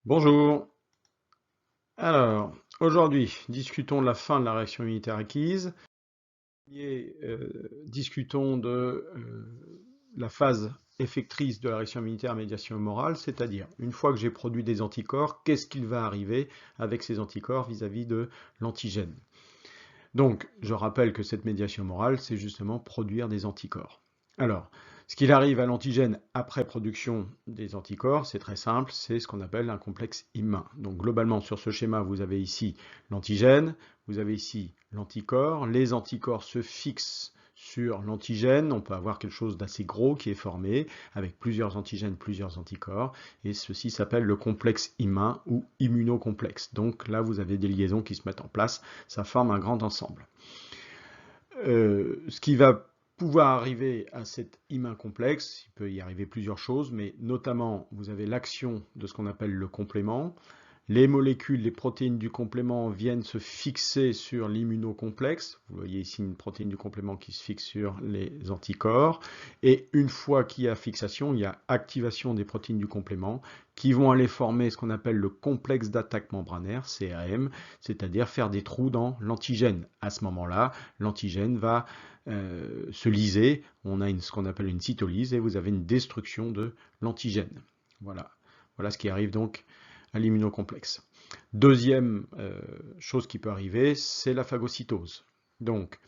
Bonjour. Alors, aujourd'hui, discutons de la fin de la réaction immunitaire acquise et discutons de la phase effectrice de la réaction immunitaire à médiation humorale, c'est-à-dire, une fois que j'ai produit des anticorps, qu'est-ce qu'il va arriver avec ces anticorps vis-à-vis de l'antigène? Donc, je rappelle que cette médiation humorale, c'est justement produire des anticorps. Alors, ce qu'il arrive à l'antigène après production des anticorps, c'est très simple, c'est ce qu'on appelle un complexe immun. Donc globalement, sur ce schéma, vous avez ici l'antigène, vous avez ici l'anticorps. Les anticorps se fixent sur l'antigène, on peut avoir quelque chose d'assez gros qui est formé, avec plusieurs antigènes, plusieurs anticorps, et ceci s'appelle le complexe immun ou immunocomplexe. Donc là, vous avez des liaisons qui se mettent en place, ça forme un grand ensemble. Ce qui va pouvoir arriver à cet immun complexe, il peut y arriver plusieurs choses, mais notamment vous avez l'action de ce qu'on appelle le complément. Les molécules, les protéines du complément viennent se fixer sur l'immunocomplexe. Vous voyez ici une protéine du complément qui se fixe sur les anticorps. Et une fois qu'il y a fixation, il y a activation des protéines du complément qui vont aller former ce qu'on appelle le complexe d'attaque membranaire, CAM, c'est-à-dire faire des trous dans l'antigène. À ce moment-là, l'antigène va se lyser. On a ce qu'on appelle une cytolyse et vous avez une destruction de l'antigène. Voilà. Voilà ce qui arrive donc à l'immunocomplexe. Deuxième chose qui peut arriver, c'est la phagocytose. Donc,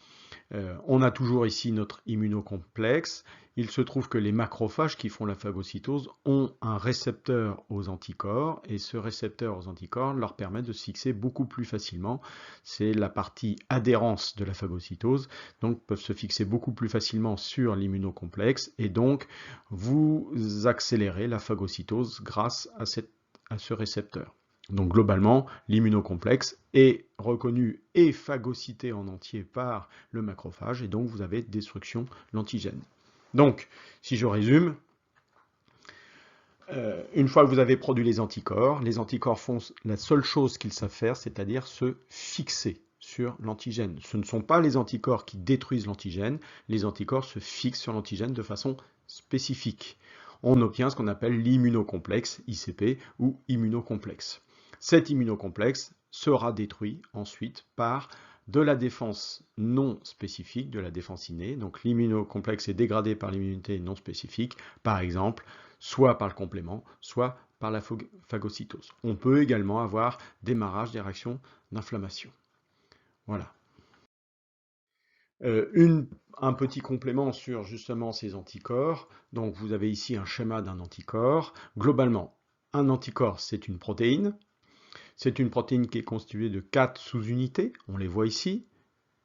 on a toujours ici notre immunocomplexe. Il se trouve que les macrophages qui font la phagocytose ont un récepteur aux anticorps et ce récepteur aux anticorps leur permet de se fixer beaucoup plus facilement. C'est la partie adhérence de la phagocytose, donc peuvent se fixer beaucoup plus facilement sur l'immunocomplexe et donc vous accélérez la phagocytose grâce à ce récepteur. Donc globalement, l'immunocomplexe est reconnu et phagocyté en entier par le macrophage et donc vous avez destruction de l'antigène. Donc, si je résume, une fois que vous avez produit les anticorps font la seule chose qu'ils savent faire, c'est-à-dire se fixer sur l'antigène. Ce ne sont pas les anticorps qui détruisent l'antigène, les anticorps se fixent sur l'antigène de façon spécifique. On obtient ce qu'on appelle l'immunocomplexe, ICP, ou immunocomplexe. Cet immunocomplexe sera détruit ensuite par de la défense non spécifique, de la défense innée. Donc l'immunocomplexe est dégradé par l'immunité non spécifique, par exemple, soit par le complément, soit par la phagocytose. On peut également avoir démarrage des réactions d'inflammation. Voilà. Un petit complément sur justement ces anticorps. Donc vous avez ici un schéma d'un anticorps. Globalement, un anticorps, c'est une protéine. C'est une protéine qui est constituée de 4 sous-unités. On les voit ici.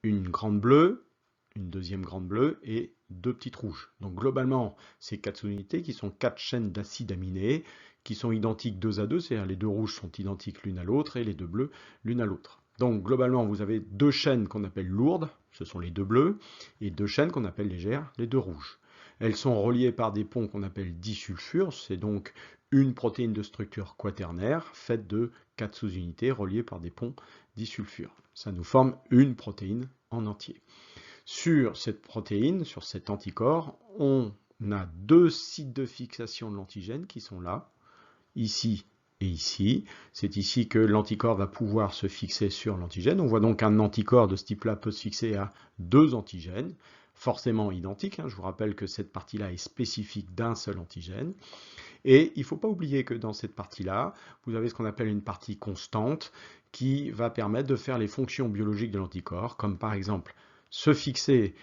Une grande bleue, une deuxième grande bleue et deux petites rouges. Donc globalement, ces 4 sous-unités qui sont 4 chaînes d'acides aminés qui sont identiques 2 à 2, c'est-à-dire les deux rouges sont identiques l'une à l'autre et les deux bleus l'une à l'autre. Donc globalement, vous avez deux chaînes qu'on appelle lourdes, ce sont les deux bleus, et deux chaînes qu'on appelle légères, les deux rouges. Elles sont reliées par des ponts qu'on appelle disulfures, c'est donc une protéine de structure quaternaire faite de 4 sous-unités reliées par des ponts disulfures. Ça nous forme une protéine en entier. Sur cette protéine, sur cet anticorps, on a deux sites de fixation de l'antigène qui sont là, ici et ici. C'est ici que l'anticorps va pouvoir se fixer sur l'antigène. On voit donc un anticorps de ce type-là peut se fixer à deux antigènes, forcément identiques. Je vous rappelle que cette partie-là est spécifique d'un seul antigène. Et il ne faut pas oublier que dans cette partie-là, vous avez ce qu'on appelle une partie constante qui va permettre de faire les fonctions biologiques de l'anticorps, comme par exemple se fixer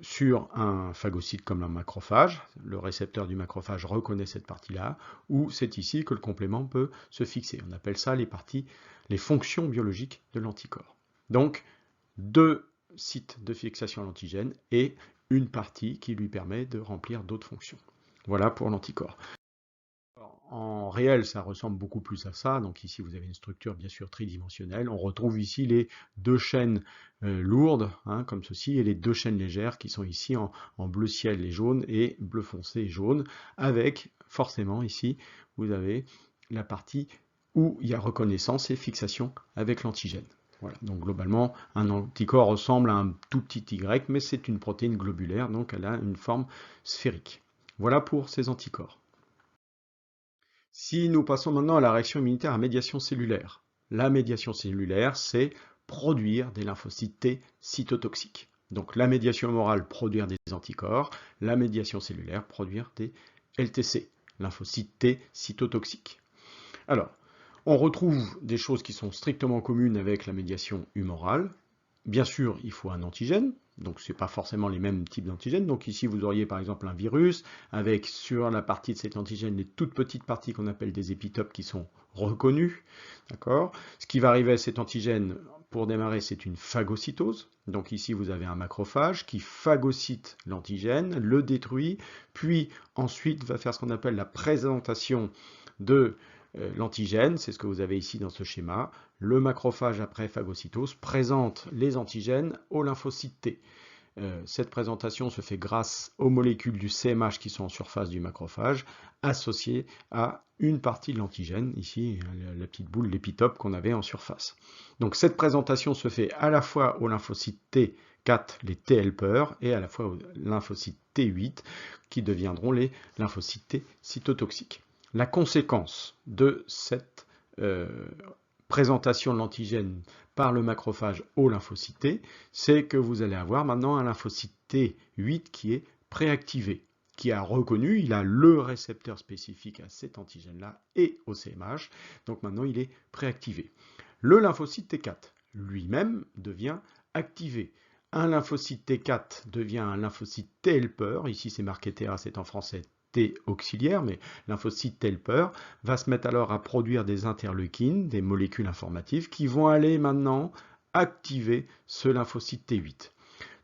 sur un phagocyte comme un macrophage, le récepteur du macrophage reconnaît cette partie-là, ou c'est ici que le complément peut se fixer. On appelle ça les fonctions biologiques de l'anticorps. Donc, deux sites de fixation à l'antigène et une partie qui lui permet de remplir d'autres fonctions. Voilà pour l'anticorps. En réel, ça ressemble beaucoup plus à ça. Donc ici, vous avez une structure bien sûr tridimensionnelle. On retrouve ici les deux chaînes lourdes, comme ceci, et les deux chaînes légères qui sont ici en bleu ciel et jaune, et bleu foncé et jaune, avec forcément ici, vous avez la partie où il y a reconnaissance et fixation avec l'antigène. Voilà. Donc globalement, un anticorps ressemble à un tout petit Y, mais c'est une protéine globulaire, donc elle a une forme sphérique. Voilà pour ces anticorps. Si nous passons maintenant à la réaction immunitaire à médiation cellulaire. La médiation cellulaire, c'est produire des lymphocytes T cytotoxiques. Donc la médiation humorale, produire des anticorps. La médiation cellulaire, produire des LTC, lymphocytes T cytotoxiques. Alors, on retrouve des choses qui sont strictement communes avec la médiation humorale. Bien sûr, il faut un antigène, donc ce n'est pas forcément les mêmes types d'antigènes. Donc ici, vous auriez par exemple un virus, avec sur la partie de cet antigène les toutes petites parties qu'on appelle des épitopes qui sont reconnues. D'accord ? Ce qui va arriver à cet antigène, pour démarrer, c'est une phagocytose. Donc ici, vous avez un macrophage qui phagocyte l'antigène, le détruit, puis ensuite va faire ce qu'on appelle la présentation de l'antigène, c'est ce que vous avez ici dans ce schéma. Le macrophage après phagocytose présente les antigènes aux lymphocytes T. Cette présentation se fait grâce aux molécules du CMH qui sont en surface du macrophage, associées à une partie de l'antigène, ici la petite boule, l'épitope qu'on avait en surface. Donc cette présentation se fait à la fois aux lymphocytes T4, les T-helpers, et à la fois aux lymphocytes T8, qui deviendront les lymphocytes T cytotoxiques. La conséquence de cette présentation de l'antigène par le macrophage au lymphocyte T, c'est que vous allez avoir maintenant un lymphocyte T8 qui est préactivé, qui a reconnu, il a le récepteur spécifique à cet antigène-là et au CMH, donc maintenant il est préactivé. Le lymphocyte T4 lui-même devient activé. Un lymphocyte T4 devient un lymphocyte T-helper, ici c'est marqué T1, c'est en français T auxiliaire, mais lymphocyte T-helper va se mettre alors à produire des interleukines, des molécules informatives, qui vont aller maintenant activer ce lymphocyte T8.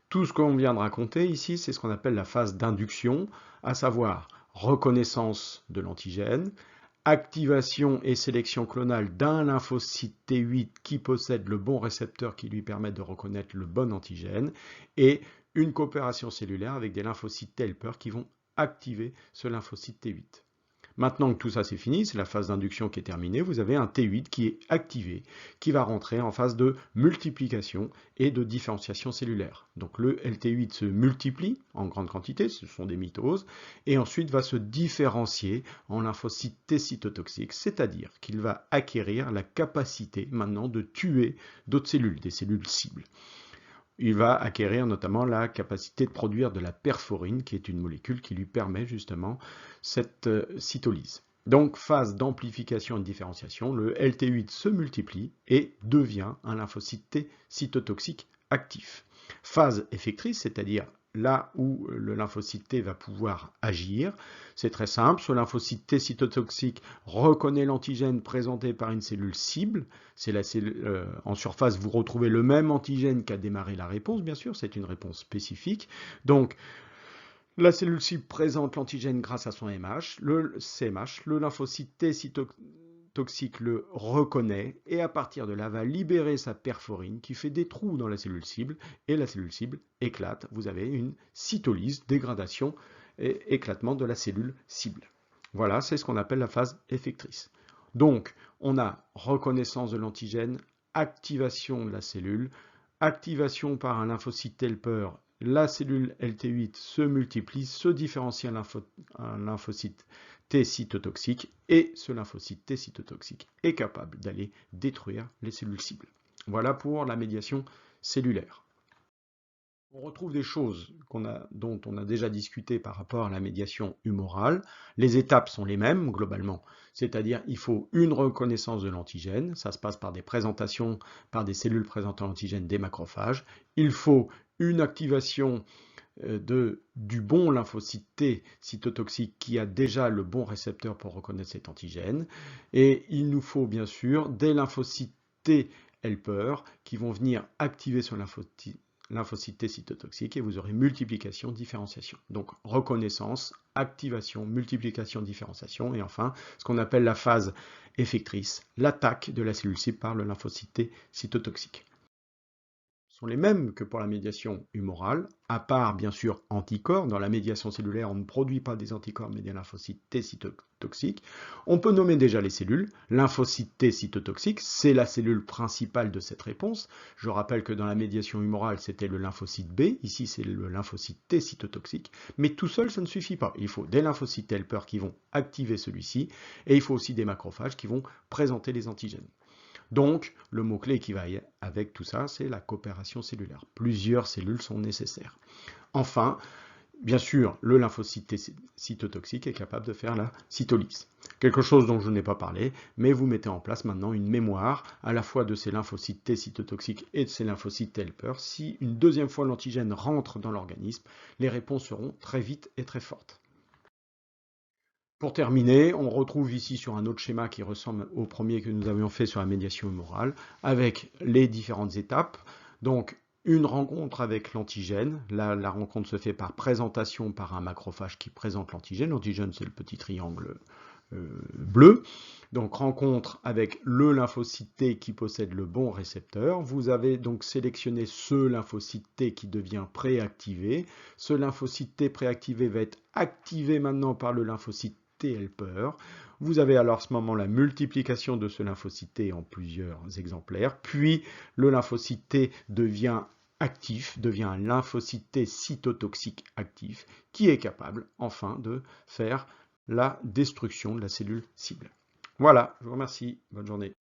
Tout ce qu'on vient de raconter ici, c'est ce qu'on appelle la phase d'induction, à savoir reconnaissance de l'antigène, activation et sélection clonale d'un lymphocyte T8 qui possède le bon récepteur qui lui permet de reconnaître le bon antigène, et une coopération cellulaire avec des lymphocytes T-helper qui vont activer ce lymphocyte T8. Maintenant que tout ça c'est fini, c'est la phase d'induction qui est terminée, vous avez un T8 qui est activé, qui va rentrer en phase de multiplication et de différenciation cellulaire. Donc le LT8 se multiplie en grande quantité, ce sont des mitoses, et ensuite va se différencier en lymphocytes T cytotoxiques, c'est-à-dire qu'il va acquérir la capacité maintenant de tuer d'autres cellules, des cellules cibles. Il va acquérir notamment la capacité de produire de la perforine, qui est une molécule qui lui permet justement cette cytolyse. Donc, phase d'amplification et de différenciation, le LT8 se multiplie et devient un lymphocyte T cytotoxique actif. Phase effectrice, c'est-à-dire là où le lymphocyte T va pouvoir agir. C'est très simple, ce lymphocyte T cytotoxique reconnaît l'antigène présenté par une cellule cible. C'est la cellule, en surface, vous retrouvez le même antigène qu'a démarré la réponse, bien sûr, c'est une réponse spécifique. Donc, la cellule cible présente l'antigène grâce à son CMH, le lymphocyte T cytotoxique le reconnaît et à partir de là va libérer sa perforine qui fait des trous dans la cellule cible et la cellule cible éclate. Vous avez une cytolyse, dégradation et éclatement de la cellule cible. Voilà, c'est ce qu'on appelle la phase effectrice. Donc, on a reconnaissance de l'antigène, activation de la cellule, activation par un lymphocyte helper, la cellule LT8 se multiplie, se différencie un lymphocyte T cytotoxique et ce lymphocyte T cytotoxique est capable d'aller détruire les cellules cibles. Voilà pour la médiation cellulaire. On retrouve des choses dont on a déjà discuté par rapport à la médiation humorale. Les étapes sont les mêmes globalement, c'est-à-dire il faut une reconnaissance de l'antigène, ça se passe par des présentations par des cellules présentant l'antigène des macrophages. Il faut une activation du bon lymphocyte T cytotoxique qui a déjà le bon récepteur pour reconnaître cet antigène. Et il nous faut bien sûr des lymphocytes T helper qui vont venir activer ce lymphocyte T cytotoxique et vous aurez multiplication, différenciation. Donc reconnaissance, activation, multiplication, différenciation et enfin ce qu'on appelle la phase effectrice, l'attaque de la cellule cible par le lymphocyte T cytotoxique. sont les mêmes que pour la médiation humorale, à part bien sûr anticorps. Dans la médiation cellulaire, on ne produit pas des anticorps mais des lymphocytes T cytotoxiques. On peut nommer déjà les cellules. Lymphocyte T cytotoxique, c'est la cellule principale de cette réponse. Je rappelle que dans la médiation humorale, c'était le lymphocyte B. Ici, c'est le lymphocyte T cytotoxique. Mais tout seul, ça ne suffit pas. Il faut des lymphocytes helpers qui vont activer celui-ci et il faut aussi des macrophages qui vont présenter les antigènes. Donc, le mot-clé qui va avec tout ça, c'est la coopération cellulaire. Plusieurs cellules sont nécessaires. Enfin, bien sûr, le lymphocyte cytotoxique est capable de faire la cytolyse. Quelque chose dont je n'ai pas parlé, mais vous mettez en place maintenant une mémoire à la fois de ces lymphocytes T cytotoxiques et de ces lymphocytes helpers. Si une deuxième fois l'antigène rentre dans l'organisme, les réponses seront très vite et très fortes. Pour terminer, on retrouve ici sur un autre schéma qui ressemble au premier que nous avions fait sur la médiation humorale, avec les différentes étapes. Donc, une rencontre avec l'antigène. Là, la rencontre se fait par présentation par un macrophage qui présente l'antigène. L'antigène, c'est le petit triangle bleu. Donc, rencontre avec le lymphocyte T qui possède le bon récepteur. Vous avez donc sélectionné ce lymphocyte T qui devient préactivé. Ce lymphocyte T préactivé va être activé maintenant par le lymphocyte T helper. Vous avez alors à ce moment la multiplication de ce lymphocyte T en plusieurs exemplaires, puis le lymphocyte T devient actif, devient un lymphocyte T cytotoxique actif, qui est capable enfin de faire la destruction de la cellule cible. Voilà, je vous remercie, bonne journée.